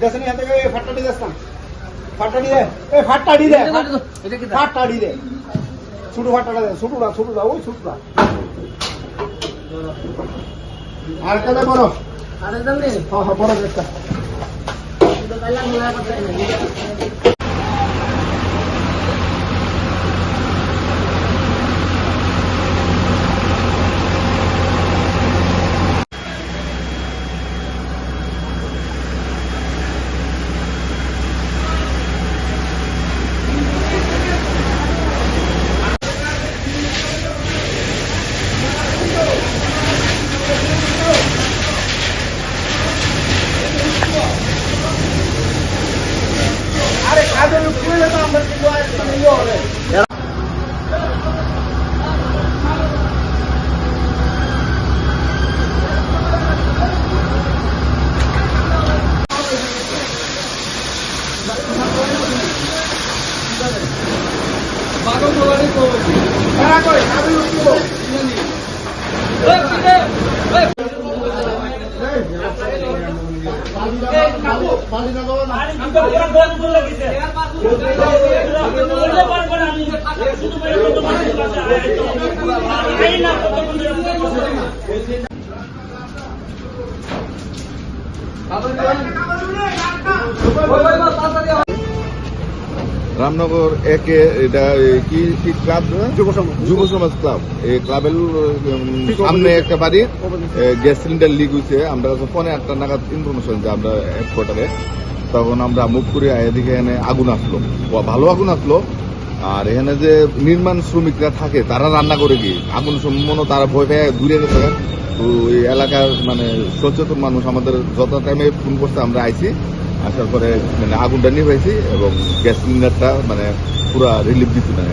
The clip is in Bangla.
দেশ নিয়ে থেকে ফাটটা দিয়ে না ফাটটা দিয়ে এই ফাটটা দিয়ে ফাটটা দিয়ে ছোট ফাটটা দে ছোট না ওই ছোট না আর কালে বড় আরে দাম রে হ্যাঁ বড় একটা তো কালা মোলা করতে আরে কাজে উপরে তো আমরা কি হবে বাগো বলে তো কারা কই কাজে উপরে রামনগর একে এটা কি কি ক্লাব যুব সমাজ ক্লাব এই ক্লাবের সামনে একটা বাড়ির গ্যাস সিলিন্ডার লিক হয়েছে। আমরা যখন 8:30 নাগাদ ইনফরমেশন যে আমরা হেডকোয়ার্টারে, তখন আমরা মুভ করে এদিকে এখানে আগুন আসলো, ভালো আগুন আসলো। আর এখানে যে নির্মাণ শ্রমিকরা থাকে তারা রান্না করে গিয়ে আগুন সম্পূর্ণ তারা ভয় পেয়ে দূরে গেছে। তো এই এলাকার মানে সচেতন মানুষ আমাদের যত টাইমে ফোন করছে আমরা আইছি, আসার পরে মানে আগুনটা নিভাইছি এবং গ্যাস সিলিন্ডারটা মানে পুরা রিলিফ দিচ্ছি না।